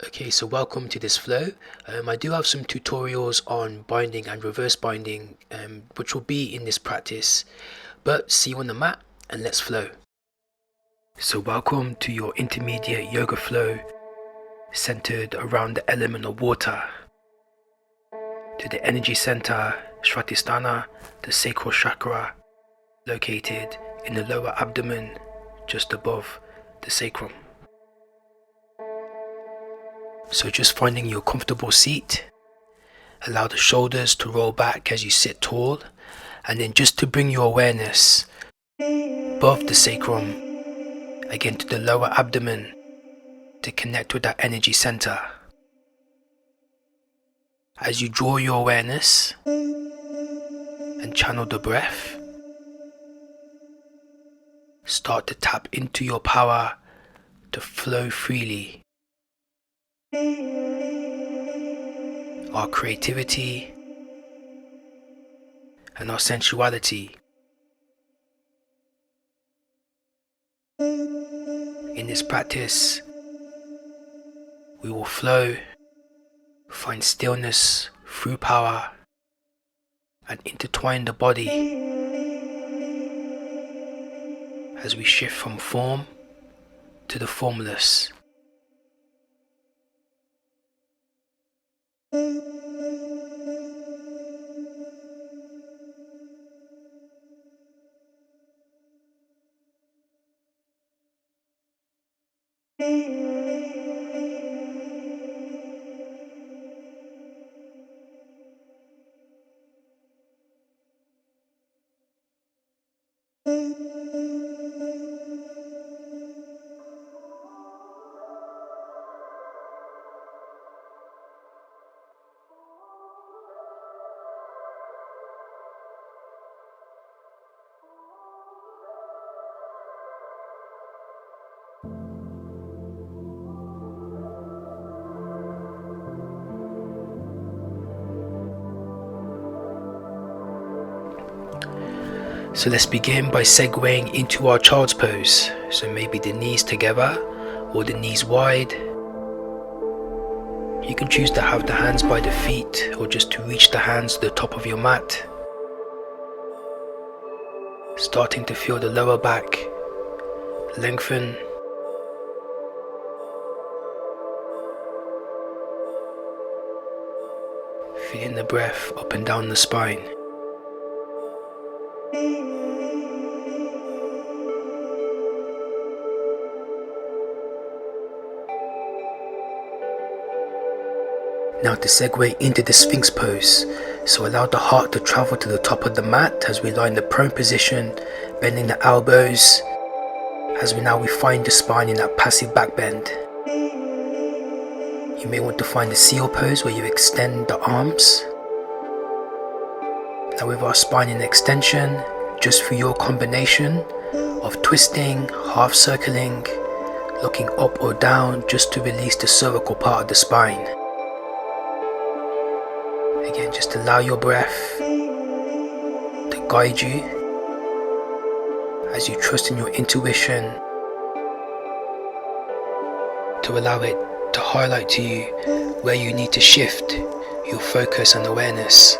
Okay, so welcome to this flow. I do have some tutorials on binding and reverse binding, which will be in this practice, but see you on the mat and let's flow. So welcome to your intermediate yoga flow, centered around the element of water, to the energy center, Svadhisthana, the sacral chakra, located in the lower abdomen, just above the sacrum. So just finding your comfortable seat, allow the shoulders to roll back as you sit tall, and then just to bring your awareness above the sacrum, again to the lower abdomen, to connect with that energy center. As you draw your awareness and channel the breath, start to tap into your power to flow freely. Our creativity and our sensuality. In this practice, we will flow, find stillness through power, and intertwine the body as we shift from form to the formless. So let's begin by segueing into our child's pose. So maybe the knees together or the knees wide. You can choose to have the hands by the feet or just to reach the hands to the top of your mat. Starting to feel the lower back lengthen. Feeling the breath up and down the spine. Now to segue into the Sphinx pose, so allow the heart to travel to the top of the mat as we lie in the prone position, bending the elbows, as we refine the spine in that passive back bend. You may want to find the seal pose where you extend the arms. Now with our spine in extension, just through your combination of twisting, half circling, looking up or down just to release the cervical part of the spine. Again, just allow your breath to guide you as you trust in your intuition, to allow it to highlight to you where you need to shift your focus and awareness.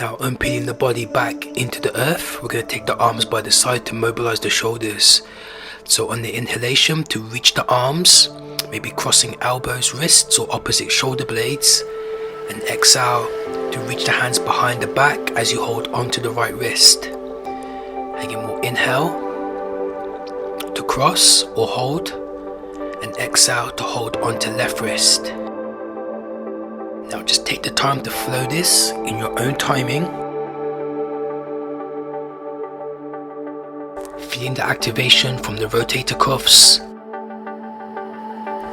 Now unpeeling the body back into the earth, we're going to take the arms by the side to mobilize the shoulders. So on the inhalation, to reach the arms, maybe crossing elbows, wrists or opposite shoulder blades. And exhale to reach the hands behind the back as you hold onto the right wrist. Again, we'll inhale to cross or hold, and exhale to hold onto left wrist. Now just take the time to flow this in your own timing. Feeling the activation from the rotator cuffs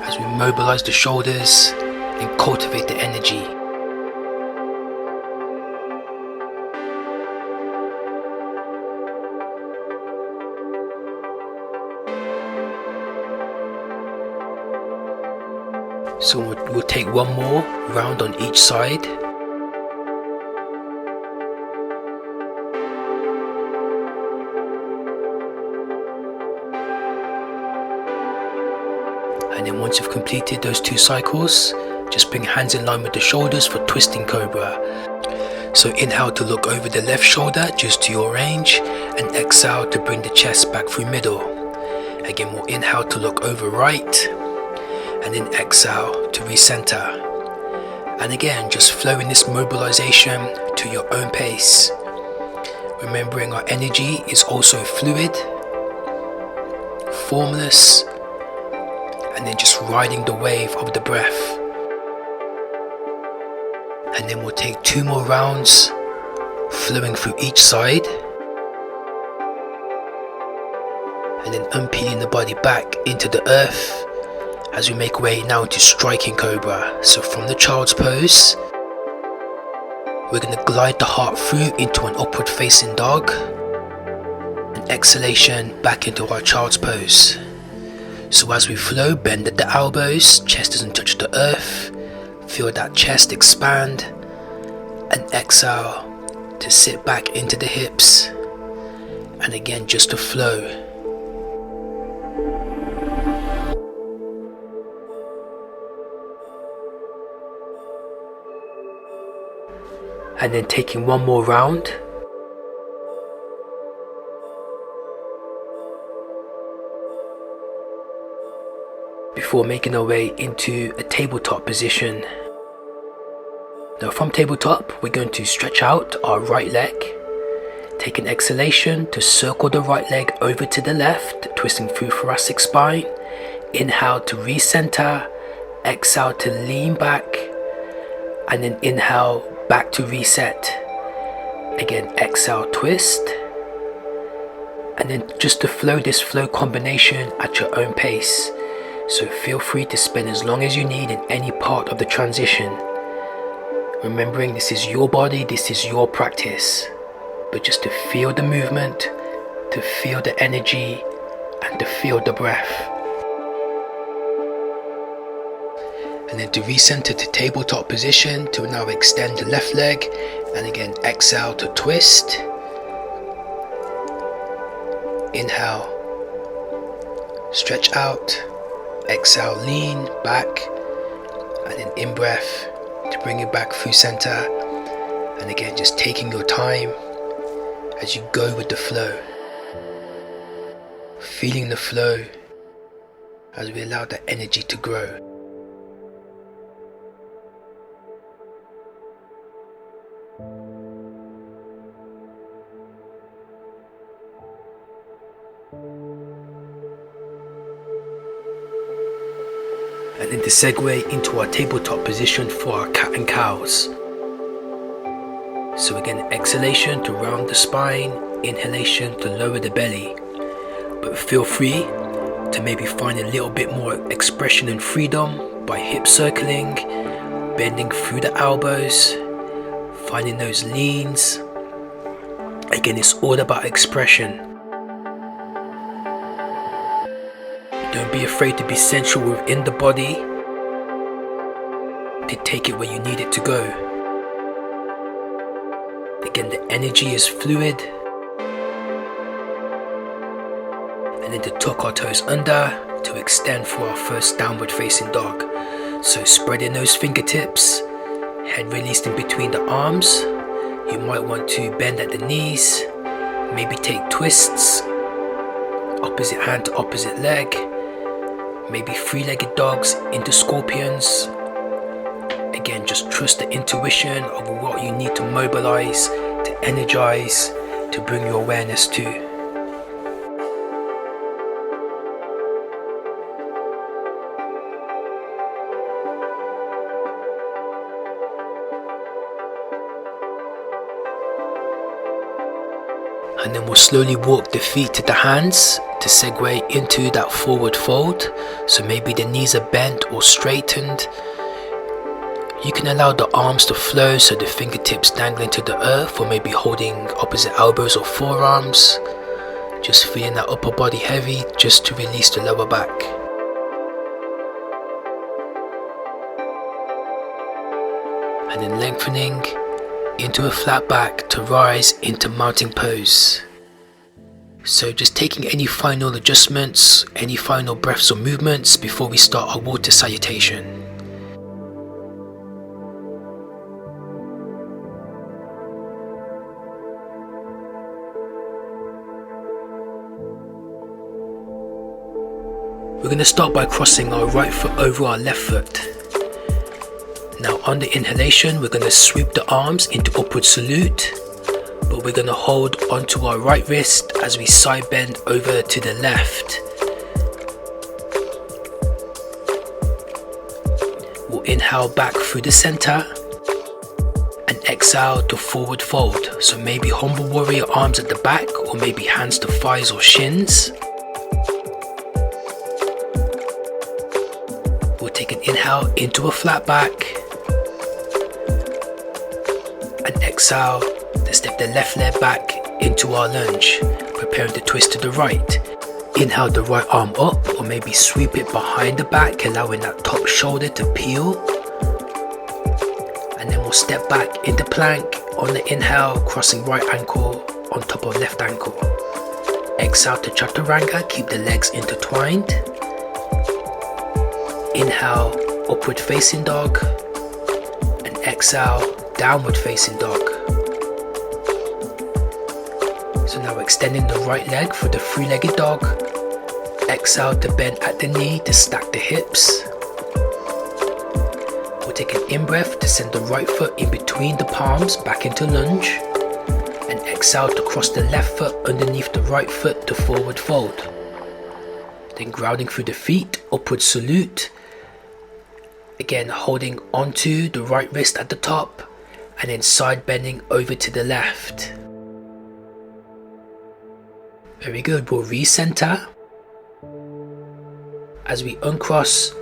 as we mobilize the shoulders and cultivate the energy. So we'll take one more round on each side. And then once you've completed those 2 cycles, just bring hands in line with the shoulders for twisting Cobra. So inhale to look over the left shoulder just to your range, and exhale to bring the chest back through middle. Again, we'll inhale to look over right, and then exhale to recenter. And again, just flow in this mobilization to your own pace. Remembering our energy is also fluid, formless, and then just riding the wave of the breath. And then we'll take 2 more rounds, flowing through each side, and then unpeeling the body back into the earth as we make way now into striking Cobra. So from the child's pose, we're going to glide the heart through into an upward facing dog, and exhalation back into our child's pose. So as we flow, bend at the elbows, chest doesn't touch the earth. Feel that chest expand, and exhale to sit back into the hips, and again just to flow. And then taking one more round. Before making our way into a tabletop position. Now from tabletop, we're going to stretch out our right leg. Take an exhalation to circle the right leg over to the left, twisting through thoracic spine. Inhale to recenter, exhale to lean back, and then inhale back to reset. Again, exhale, twist, and then just to flow this flow combination at your own pace. So feel free to spend as long as you need in any part of the transition. Remembering this is your body, this is your practice. But just to feel the movement, to feel the energy, and to feel the breath. And then to recenter to tabletop position, to now extend the left leg, and again exhale to twist. Inhale, stretch out. Exhale, lean back, and then in breath to bring it back through center. And again, just taking your time as you go with the flow, feeling the flow as we allow the energy to grow. And then to segue into our tabletop position for our cat and cows. So again, exhalation to round the spine, inhalation to lower the belly. But feel free to maybe find a little bit more expression and freedom by hip circling, bending through the elbows, finding those leans. Again, it's all about expression. Don't be afraid to be sensual within the body, to take it where you need it to go. Again, the energy is fluid. And then to tuck our toes under, to extend for our first downward facing dog. So spreading those fingertips, head released in between the arms. You might want to bend at the knees, maybe take twists, opposite hand to opposite leg. Maybe 3-legged dogs into scorpions. Again, just trust the intuition of what you need to mobilize, to energize, to bring your awareness to. And then we'll slowly walk the feet to the hands to segue into that forward fold. So maybe the knees are bent or straightened. You can allow the arms to flow, so the fingertips dangling to the earth, or maybe holding opposite elbows or forearms. Just feeling that upper body heavy, just to release the lower back. and then lengthening into a flat back to rise into mountain pose. So just taking any final adjustments, any final breaths or movements before we start our water salutation. We're going to start by crossing our right foot over our left foot. Now on the inhalation, we're going to sweep the arms into upward salute, but we're going to hold onto our right wrist as we side bend over to the left. We'll inhale back through the center and exhale to forward fold. So maybe humble warrior arms at the back, or maybe hands to thighs or shins. We'll take an inhale into a flat back and exhale to step the left leg back into our lunge, preparing to twist to the right. Inhale the right arm up, or maybe sweep it behind the back, allowing that top shoulder to peel. And then we'll step back into plank on the inhale, crossing right ankle on top of left ankle. Exhale to chaturanga, keep the legs intertwined. Inhale, upward facing dog, and exhale, downward facing dog. So now extending the right leg for the three-legged dog. Exhale to bend at the knee to stack the hips. We'll take an in-breath to send the right foot in between the palms back into lunge. And exhale to cross the left foot underneath the right foot to forward fold. Then grounding through the feet, upward salute. Again, holding onto the right wrist at the top, and then side bending over to the left. Very good. We'll recenter as we uncross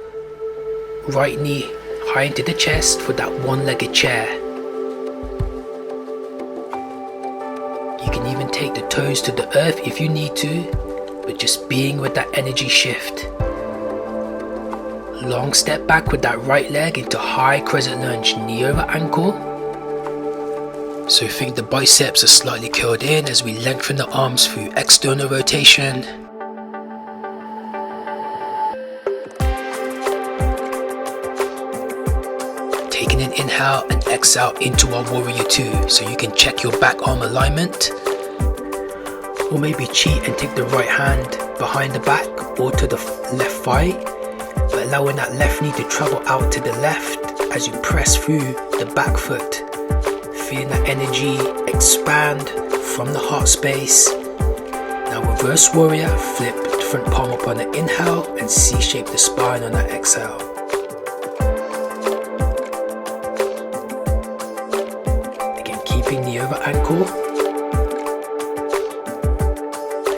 right knee high into the chest for that one-legged chair. You can even take the toes to the earth if you need to, but just being with that energy shift. Long step back with that right leg into high crescent lunge, knee over ankle. So think the biceps are slightly curled in as we lengthen the arms through external rotation. Taking an inhale and exhale into our warrior two, so you can check your back arm alignment. Or maybe cheat and take the right hand behind the back or to the left thigh, but allowing that left knee to travel out to the left as you press through the back foot. Feeling that energy expand from the heart space. Now reverse warrior, flip the front palm up on the inhale and C-shape the spine on that exhale. Again, keeping knee over ankle.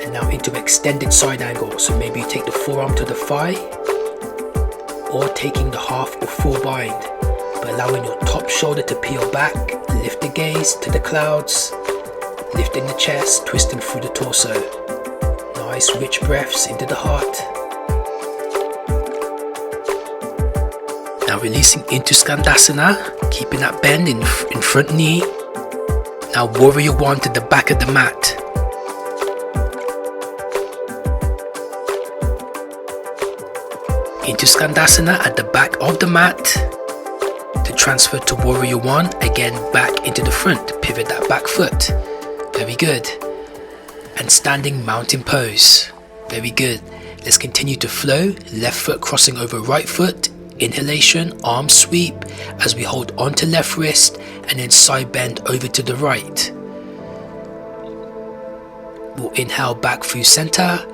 And now into extended side angle. So maybe you take the forearm to the thigh, or taking the half or full bind, but allowing your top shoulder to peel back. Lift the gaze to the clouds, lifting the chest, twisting through the torso. Nice rich breaths into the heart. Now releasing into Svadhisthana, keeping that bend in front knee. Now warrior one to the back of the mat. Into Svadhisthana at the back of the mat. Transfer to warrior one, again back into the front, pivot that back foot. Very good. And standing mountain pose. Very good. Let's continue to flow. Left foot crossing over right foot. Inhalation, arm sweep as we hold onto left wrist and then side bend over to the right. We'll inhale back through center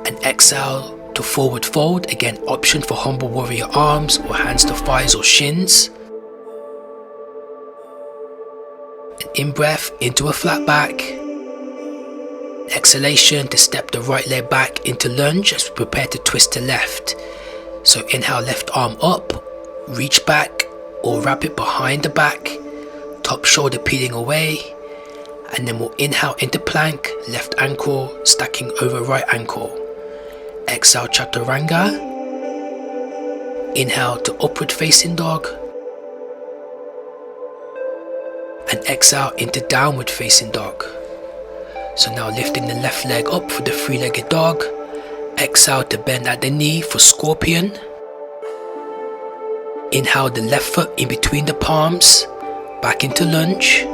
and exhale to forward fold, again option for humble warrior arms or hands to thighs or shins. An in-breath into a flat back. Exhalation to step the right leg back into lunge as we prepare to twist to left. So inhale, left arm up, reach back or wrap it behind the back, top shoulder peeling away, and then we'll inhale into plank, left ankle stacking over right ankle. Exhale, chaturanga. Inhale to upward facing dog. and exhale into downward facing dog. So now lifting the left leg up for the three-legged dog. Exhale to bend at the knee for scorpion. Inhale the left foot in between the palms, back into lunge.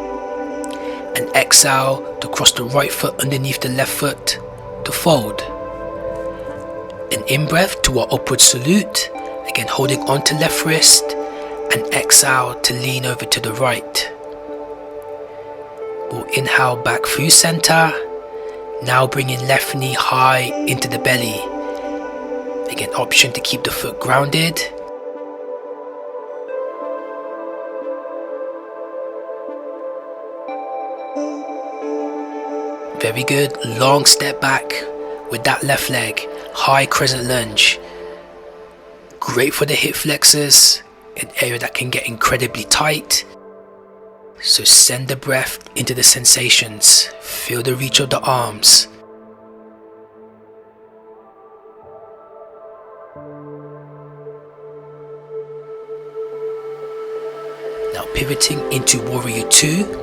And exhale to cross the right foot underneath the left foot to fold. An in-breath to our upward salute, again holding on to left wrist, and exhale to lean over to the right. We'll inhale back through center, now bringing left knee high into the belly. Again, option to keep the foot grounded. Very good, long step back with that left leg, high crescent lunge. Great for the hip flexors, an area that can get incredibly tight. So send the breath into the sensations, feel the reach of the arms. Now pivoting into Warrior 2.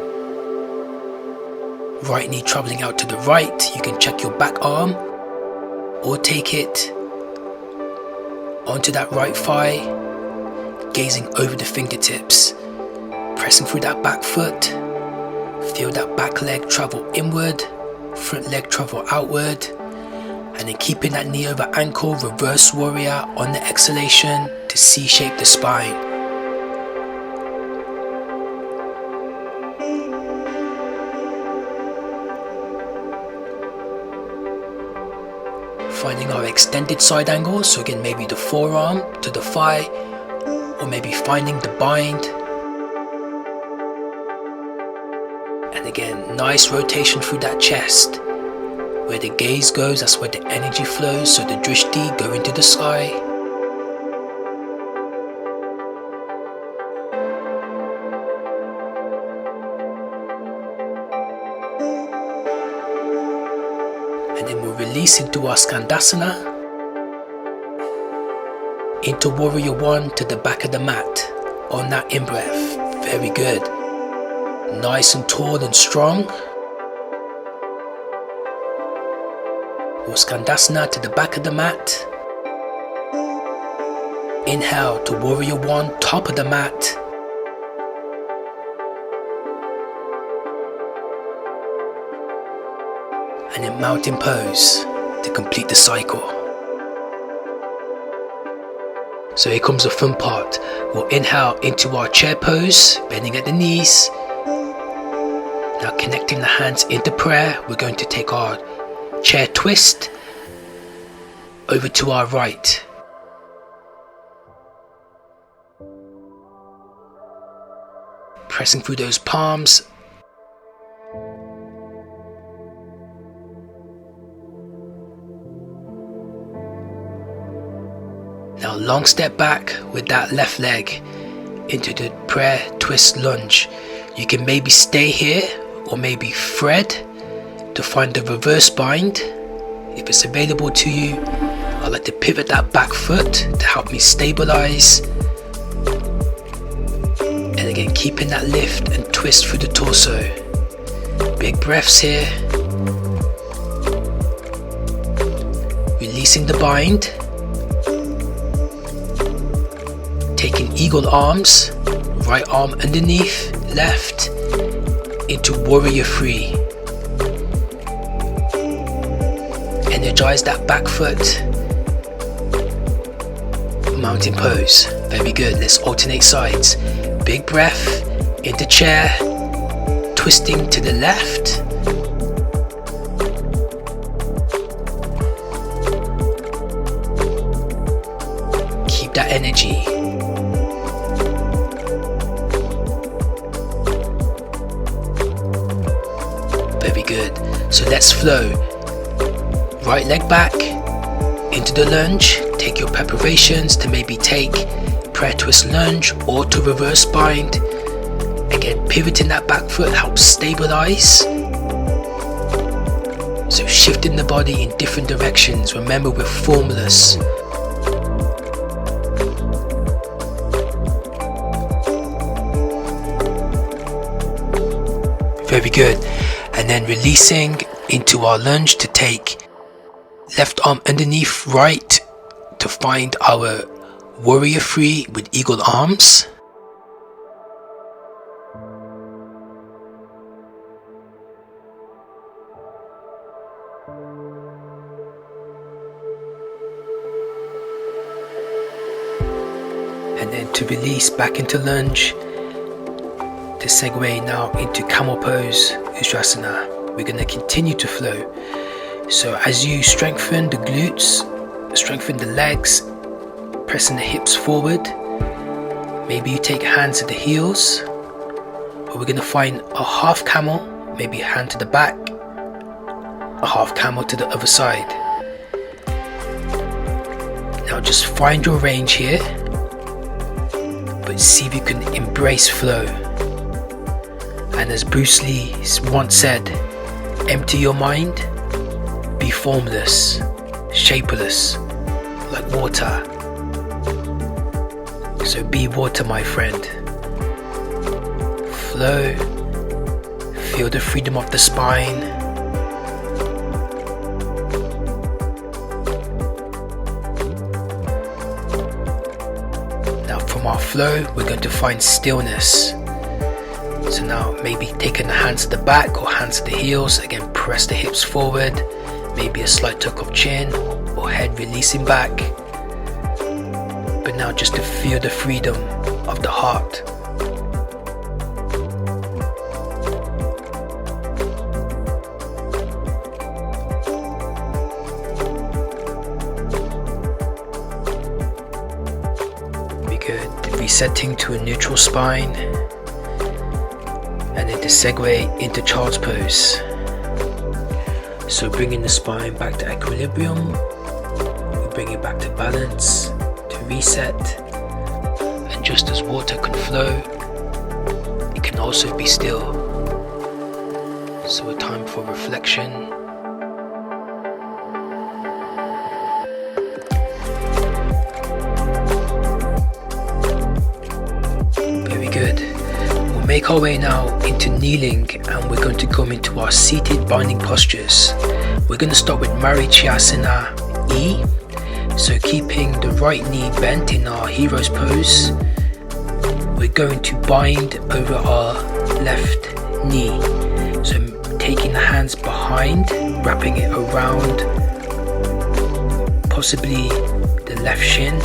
Right knee traveling out to the right, you can check your back arm or take it onto that right thigh, gazing over the fingertips, pressing through that back foot, feel that back leg travel inward, front leg travel outward, and then keeping that knee over ankle, reverse warrior on the exhalation to C-shape the spine. Finding our extended side angle, so again maybe the forearm to the thigh, or maybe finding the bind. And again, nice rotation through that chest. Where the gaze goes, that's where the energy flows, so the drishti go into the sky. And then we'll release into our Skandasana, into Warrior 1 to the back of the mat on that in-breath. Very good. Nice and tall and strong. We'll Skandasana to the back of the mat. Inhale to Warrior 1, top of the mat. And then mountain pose to complete the cycle. So here comes the fun part. We'll inhale into our chair pose, bending at the knees. Now connecting the hands into prayer, we're going to take our chair twist over to our right. Pressing through those palms. Now long step back with that left leg into the prayer twist lunge. You can maybe stay here or maybe thread to find the reverse bind. If it's available to you, I like to pivot that back foot to help me stabilize. And again, keeping that lift and twist through the torso. Big breaths here. Releasing the bind. Taking eagle arms, right arm underneath, left, into Warrior 3. Energize that back foot. Mountain pose. Very good. Let's alternate sides. Big breath into chair, twisting to the left. Keep that energy. Very good. So let's flow. Right leg back into the lunge. Take your preparations to maybe take prayer twist lunge or to reverse bind. Again, pivoting that back foot helps stabilize. So shifting the body in different directions. Remember, we're formless. Very good. And then releasing into our lunge to take left arm underneath right to find our warrior three with eagle arms. And then to release back into lunge, to segue now into camel pose, Ujjasana. We're going to continue to flow. So as you strengthen the glutes, strengthen the legs, pressing the hips forward, maybe you take hands at the heels, or we're going to find a half camel, maybe a hand to the back, a half camel to the other side. Now just find your range here, but see if you can embrace flow. And as Bruce Lee once said, empty your mind, be formless, shapeless, like water. So be water, my friend. Flow, feel the freedom of the spine. Now from our flow, we're going to find stillness. So now maybe taking the hands to the back or hands to the heels, again press the hips forward, maybe a slight tuck of chin or head releasing back. But now just to feel the freedom of the heart. Be good. Resetting to a neutral spine. And then to segue into child's pose. So bringing the spine back to equilibrium, we bring it back to balance, to reset. And just as water can flow, it can also be still. So a time for reflection. Very good. We'll make our way now into kneeling, and we're going to go into our seated binding postures. We're going to start with Marijasana E. So keeping the right knee bent in our hero's pose, we're going to bind over our left knee. So taking the hands behind, wrapping it around possibly the left shin,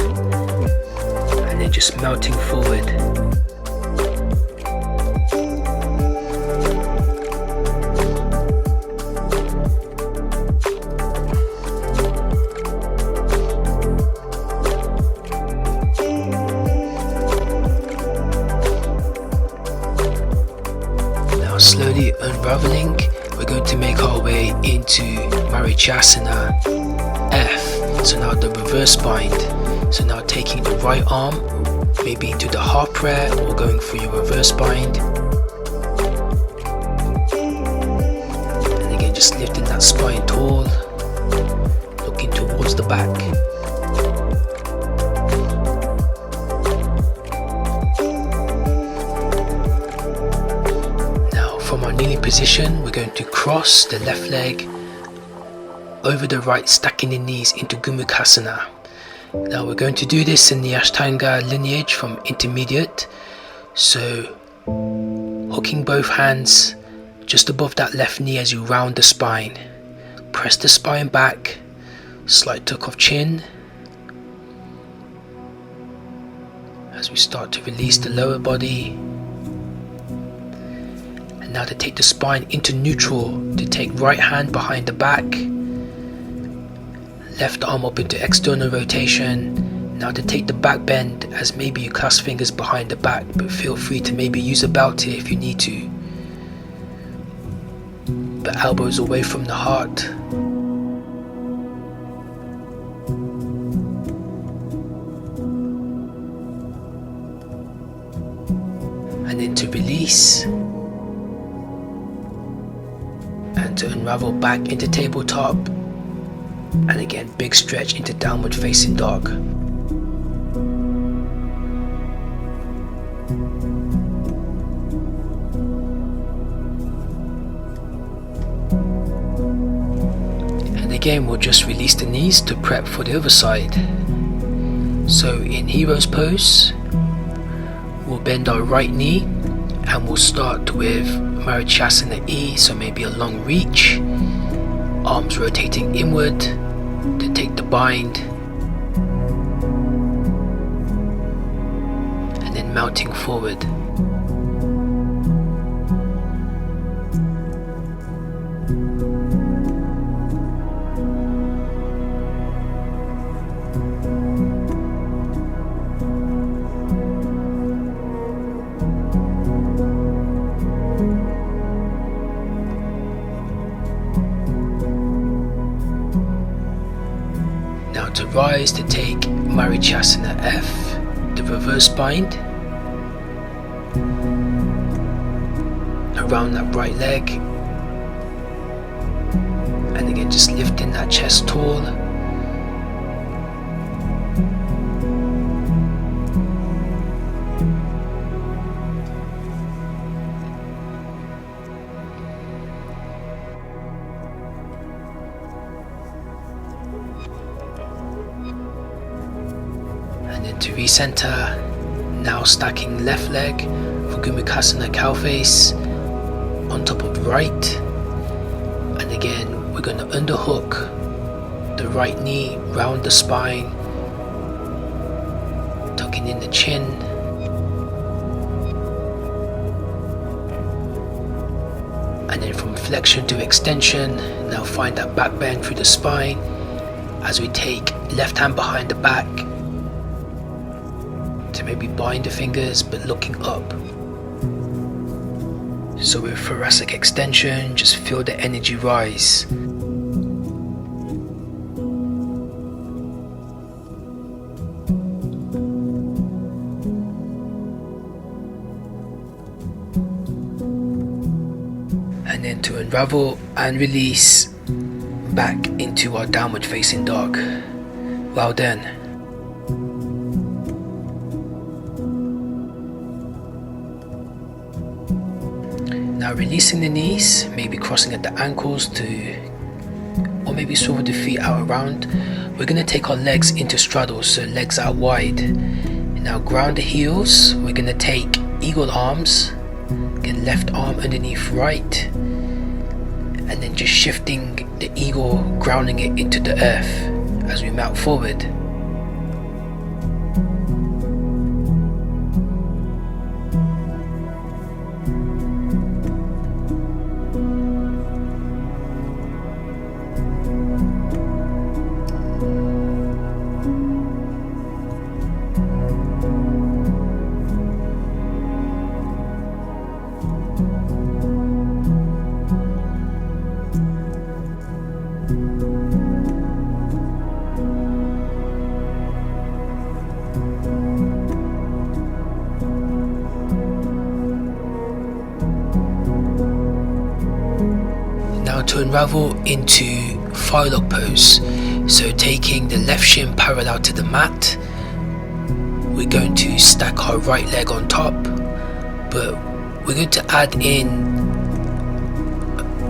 and then just melting forward. Slowly unraveling, we're going to make our way into Marijasana F. So now the reverse bind. So now taking the right arm, maybe into the half prayer or going for your reverse bind. And again, just lifting that spine tall, looking towards the back. From our kneeling position, we're going to cross the left leg over the right, stacking the knees into Gumasana. Now we're going to do this in the Ashtanga lineage from intermediate. So hooking both hands just above that left knee as you round the spine. Press the spine back, slight tuck of chin. As we start to release the lower body. Now to take the spine into neutral, to take right hand behind the back, left arm up into external rotation. Now to take the back bend, as maybe you clasp fingers behind the back, but feel free to maybe use a belt here if you need to. But elbows away from the heart. And then to release. And to unravel back into tabletop, and again big stretch into downward facing dog. again, we'll just release the knees to prep for the other side. So in hero's pose, we'll bend our right knee and we'll start with Marijasana E, so maybe a long reach, arms rotating inward to take the bind, and then mounting forward. Now to rise, to take Marijasana F, the reverse bind, around that right leg, and again just lifting that chest tall. And then to recenter, now stacking left leg for Gumasana cow face on top of right, and again we're going to underhook the right knee round the spine, tucking in the chin, and then from flexion to extension, now find that back bend through the spine as we take left hand behind the back to maybe bind the fingers but looking up. So with thoracic extension, just feel the energy rise. And then to unravel and release back into our downward facing dog. Well done. Now releasing the knees, maybe crossing at the ankles or maybe swivel the feet out around. We're going to take our legs into straddle, so legs out wide. Now ground the heels, we're going to take eagle arms, again left arm underneath right, and then just shifting the eagle, grounding it into the earth as we mount forward. To unravel into firelock pose, so taking the left shin parallel to the mat, we're going to stack our right leg on top, but we're going to add in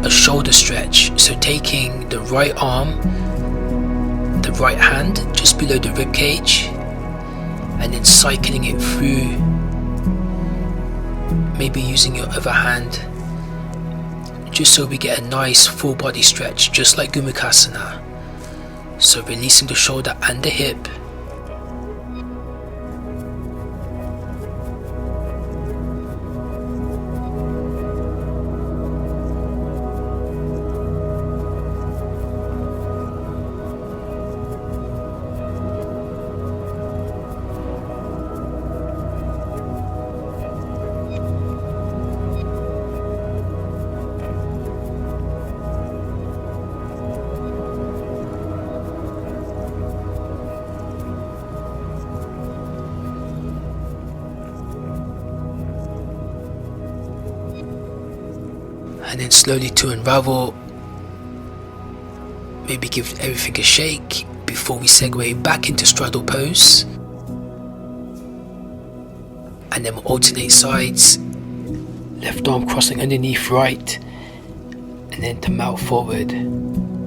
a shoulder stretch, so taking the right arm, the right hand just below the rib cage, and then cycling it through, maybe using your other hand, just so we get a nice full body stretch, just like Gumasana. So releasing the shoulder and the hip. And then slowly to unravel, maybe give everything a shake before we segue back into straddle pose, and then we'll alternate sides, left arm crossing underneath right, and then to mount forward,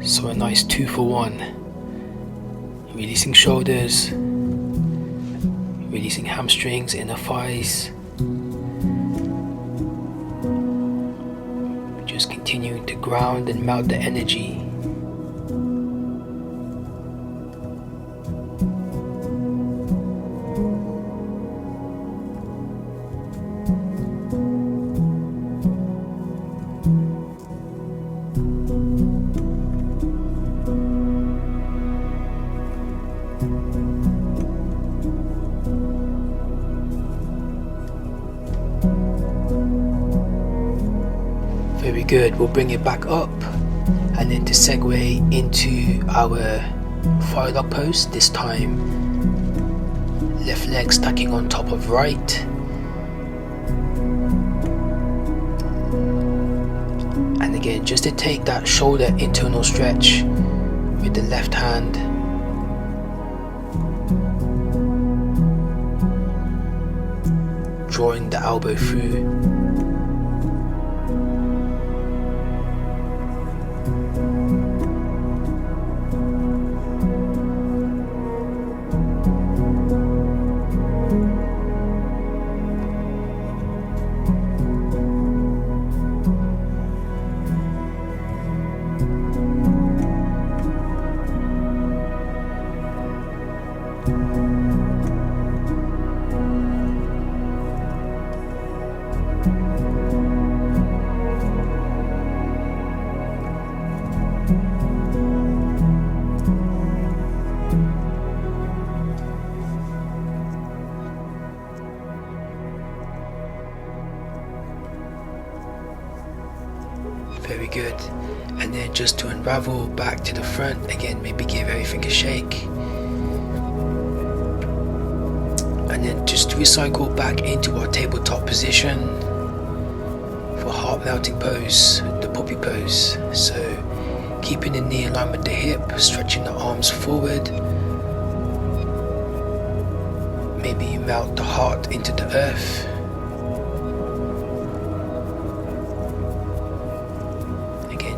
So a nice 2 for 1. Releasing shoulders, releasing hamstrings, inner thighs. Just continuing to ground and melt the energy. Very good, we'll bring it back up and then to segue into our fire lock pose. This time left leg stacking on top of right, and again just to take that shoulder internal stretch with the left hand. Drawing the elbow through. Very good. And then just to unravel back to the front, again maybe give everything a shake. And then just to recycle back into our tabletop position for heart melting pose, the puppy pose. So keeping the knee in line with the hip, stretching the arms forward. Maybe you melt the heart into the earth.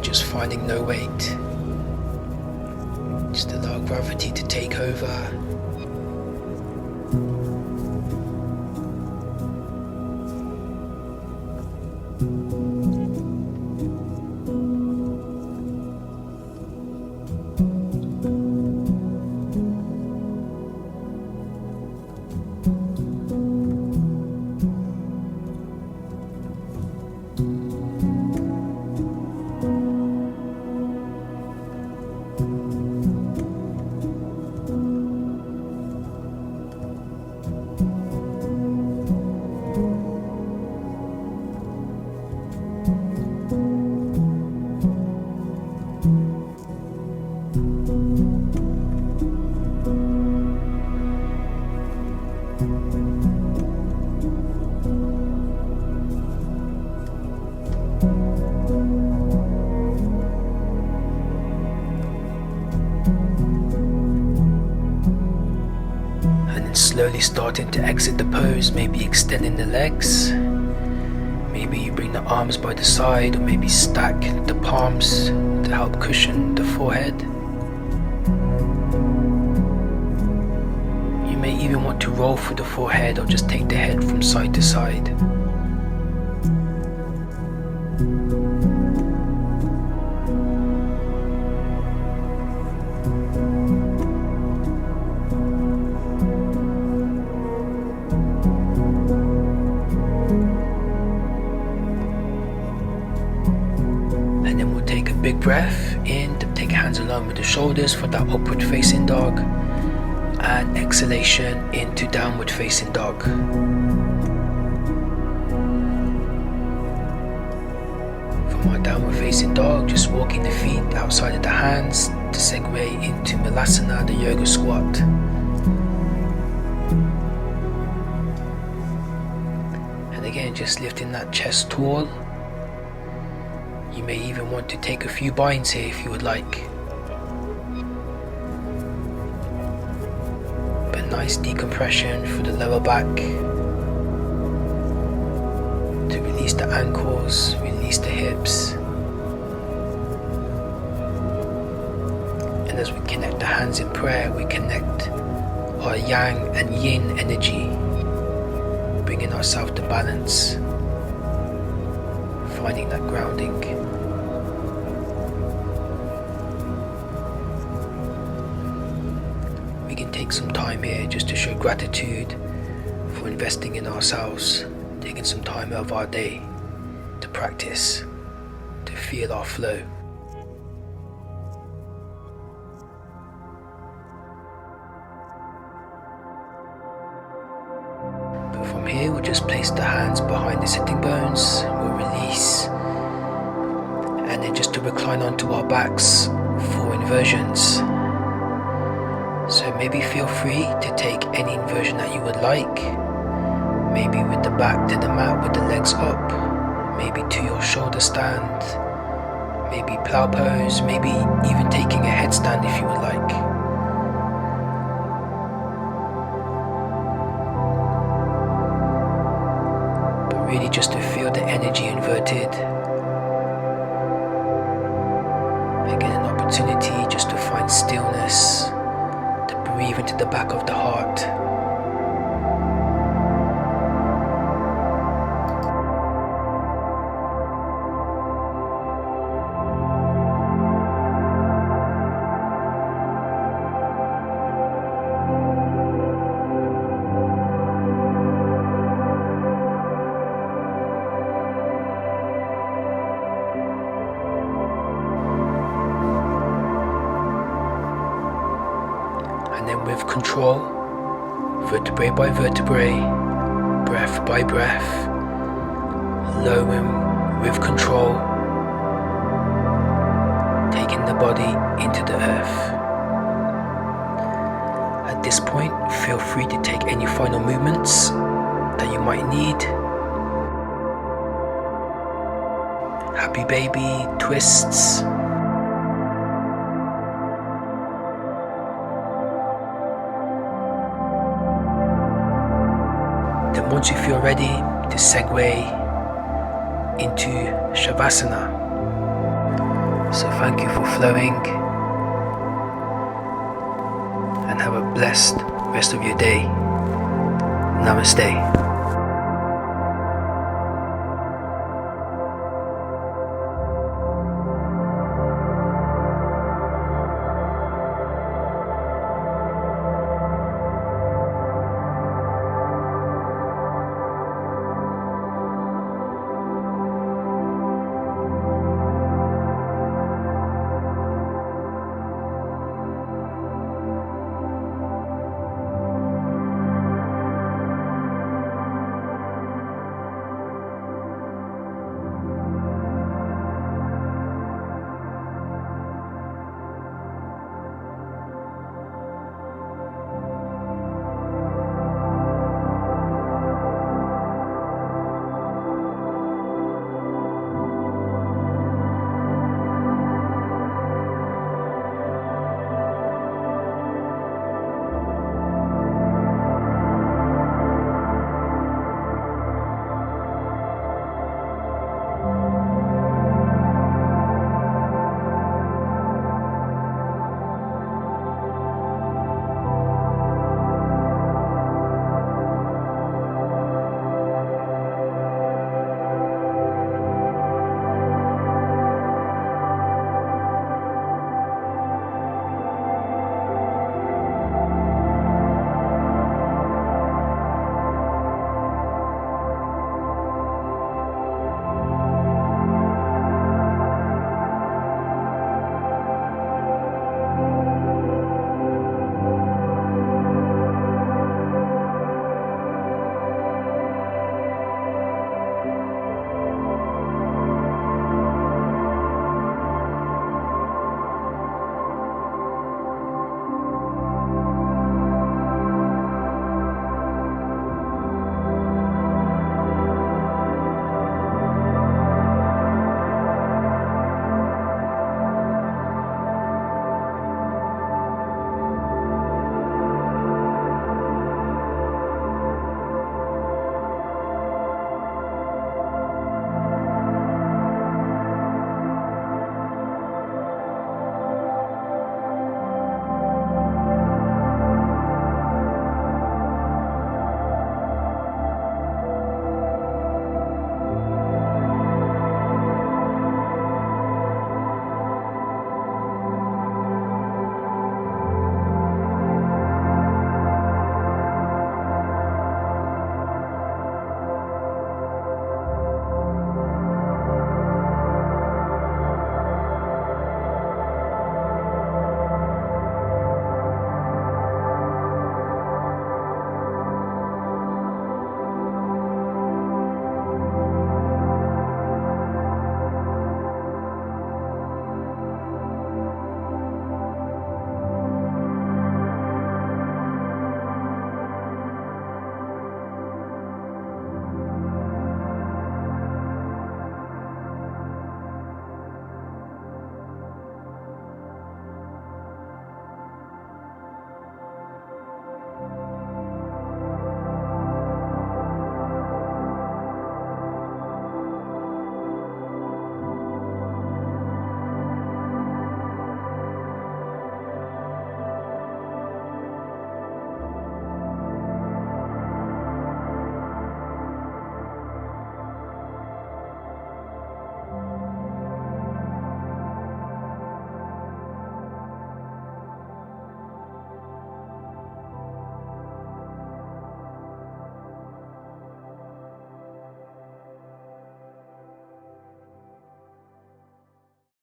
Just finding no weight. Just allow gravity to take over. Slowly starting to exit the pose, maybe extending the legs. Maybe you bring the arms by the side, or maybe stack the palms to help cushion the forehead. You may even want to roll through the forehead or just take the head from side to side. Big breath in to take hands along with the shoulders for that upward facing dog, and exhalation into downward facing dog. From our downward facing dog, just walking the feet outside of the hands to segue into Malasana, the yoga squat. And again, just lifting that chest tall. You may even want to take a few binds here if you would like. But nice decompression for the lower back. To release the ankles, release the hips. as we connect the hands in prayer, we connect our yang and yin energy, bringing ourselves to balance, finding that grounding. We can take some time here just to show gratitude for investing in ourselves, taking some time out of our day to practice, to feel our flow. But from here, we'll just place the hands behind the sitting bones, we'll release, and then just to recline onto our backs for inversions. So maybe feel free to take any inversion that you would like, maybe with the back to the mat with the legs up, maybe to your shoulder stand, maybe plow pose, maybe even taking a headstand if you would like. But really just to feel the energy inverted. Again, an opportunity just to find stillness, breathe into the back of the heart. And then with control, vertebrae by vertebrae, breath by breath, lowering with control, taking the body into the earth. At this point, feel free to take any final movements that you might need. Happy baby, twists. Then once you feel ready to segue into Shavasana. So thank you for flowing and have a blessed rest of your day. Namaste.